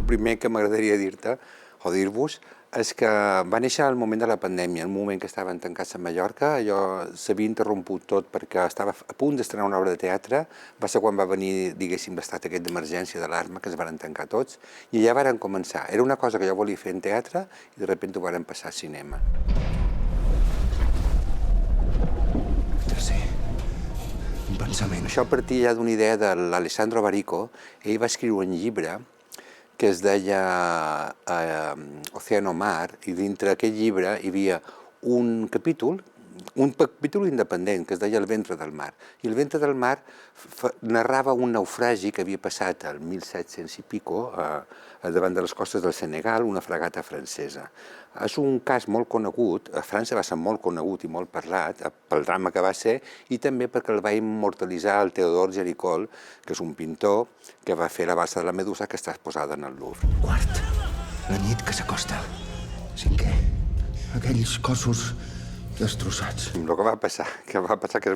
primer que m'agradaria dir-te, o dir-vos, és que va néixer al moment de la pandèmia, en un moment que estaven tancats a Mallorca, allò s'havia interromput tot perquè estava a punt d'estrenar una obra de teatre, va ser quan va venir, diguéssim, l'estat aquest d'emergència d'alarma, que es van tancar tots, i allà varen començar. Era una cosa que jo volia fer en teatre i de sobte ho varen passar a cinema. Tercer, un pensament. Això partia ja d'una idea de l'Alessandro Barico. Ell va escriure un llibre que es deia Océano Mar, i dintre aquell llibre hi havia un capítol independent, que es deia El ventre del mar. I El ventre del mar narrava un naufragi que havia passat al 1700 i pico davant de les costes del Senegal, una fragata francesa. És un cas molt conegut, a França va ser molt conegut i molt parlat, pel drama que va ser, i també perquè el va immortalitzar el Théodore Géricault, que és un pintor que va fer la balsa de la Medusa, que està exposada en el Louvre. Quart, la nit que s'acosta. Cinquè, aquells cossos destrossats. El que va passar, que és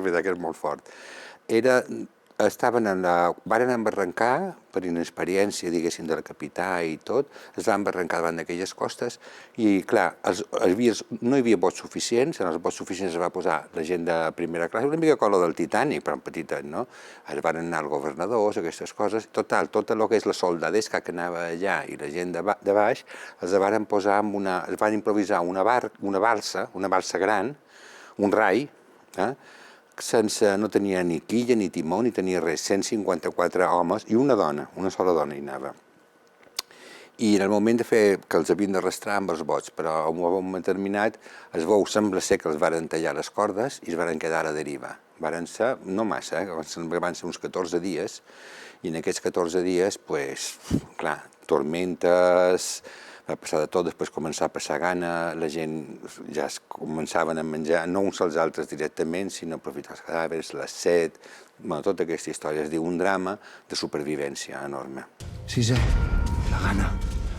veritat que és molt fort, varen embarrancar per inexperiència, diguéssim, del capità i tot, es van embarrancar davant d'aquelles costes i, clar, no hi havia bots suficients, en els bots suficients es va posar la gent de primera classe, una mica com la del Titanic, però en petitet, no? Es van anar els governadors, aquestes coses, tot el que és la soldadesca que anava allà i la gent de baix, es van posar es van improvisar una balsa gran, un rai, no tenia ni quilla ni timó, ni tenia res, 154 homes i una dona, una sola dona hi anava. I en el moment de fer que els havien d'arrastrar amb els bots, però a un moment determinat els bous sembla ser que els varen tallar les cordes i es varen quedar a la deriva. Varen ser, no massa, van ser uns 14 dies, i en aquests 14 dies, clar, tormentes, va passar de tot, després començar a passar gana, la gent ja es començaven a menjar, no uns als altres directament, sinó aprofitar els cadàvers, la set, tota aquesta història, és dir, un drama de supervivència enorme. Sisè, la gana.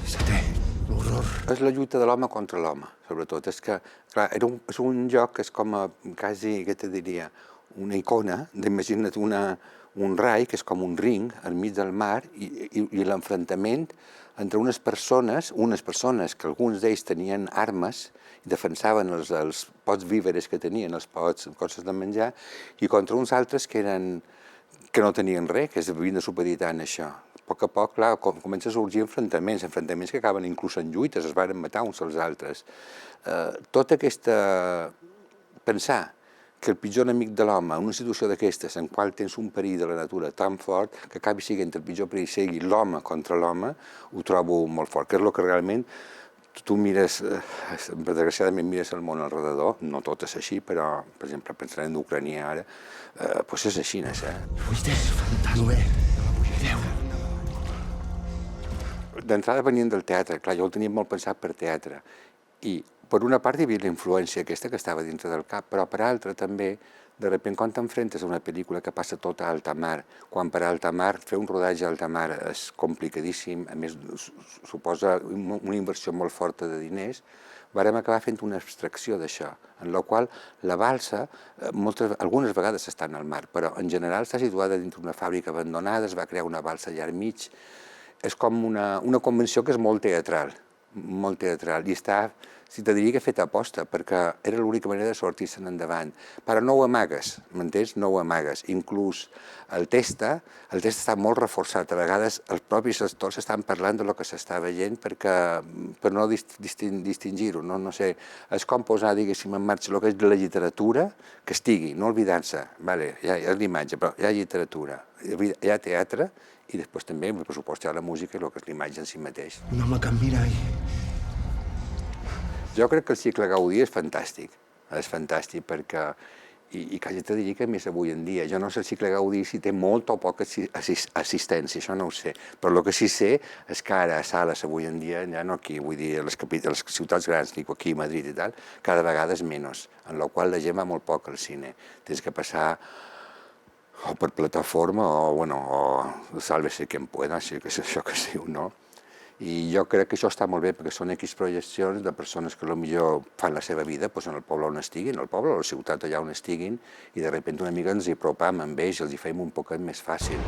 Setè, l'horror. És la lluita de l'home contra l'home, sobretot. És que, clar, és un joc que és com quasi, què te diria, una icona, d'imagina't un rai, que és com un ring, al mig del mar, i l'enfrontament entre unes persones que alguns d'ells tenien armes i defensaven els pots víveres que tenien, els pots, coses de menjar, i contra uns altres que no tenien res, que havien de supeditar en això. A poc, clar, comença a sorgir enfrontaments que acaben inclús en lluites, es varen matar uns als altres. Tota aquesta... pensar que el pitjor enemic de l'home, en una situació d'aquestes, en qual tens un perill de la natura tan fort, que acabi sent el pitjor perill sigui l'home contra l'home, ho trobo molt fort, que és el que realment tu mires, desgraciadament mires el món al redador, no tot és així, però, per exemple, pensant en Ucrània ara, doncs és així, no sé. Vuitè, fantasma. Deu. D'entrada venien del teatre, clar, jo el tenia molt pensat per teatre, i per una part hi havia la influència aquesta que estava dintre del cap, però per altra també, de sobte, quan t'enfrentes a una pel·lícula que passa tota a alta mar, quan per alta mar, fer un rodatge a alta mar és complicadíssim, a més suposa una inversió molt forta de diners, vàrem acabar fent una abstracció d'això, en la qual la balsa, algunes vegades està al mar, però en general està situada dintre d'una fàbrica abandonada, es va crear una balsa allà al mig, és com una convenció que és molt teatral, i està, si te diria que he fet aposta, perquè era l'única manera de sortir-se'n endavant. Però no ho amagues, m'entens? No ho amagues. Inclús el text està molt reforçat. A vegades els propis actors estan parlant del que s'està veient per no distingir-ho, no sé. És com posar, diguéssim, en marxa el que és la literatura, que estigui, no oblidant-se. Hi ha l'imatge, però hi ha literatura, hi ha teatre, i després també, per supost, hi ha la música i el que és l'imatge en si mateix. Un home que em mira Jo crec que el cicle Gaudí és fantàstic perquè, i quasi te diria que més avui en dia, jo no sé el cicle Gaudí si té molta o poca assistència, això no ho sé, però el que sí sé és que ara a sales avui en dia, ja no aquí, vull dir, a les ciutats grans, dic aquí a Madrid i tal, cada vegada és menys, en la qual la gent va molt poc al cine, tens que passar o per plataforma o sálvese quien pueda, això que es diu, no? I jo crec que això està molt bé, perquè són X projeccions de persones que potser fan la seva vida en el poble on estiguin, al poble o a la ciutat allà on estiguin, i de sobte una mica ens hi apropam amb ells, els hi fem un poquet més fàcil.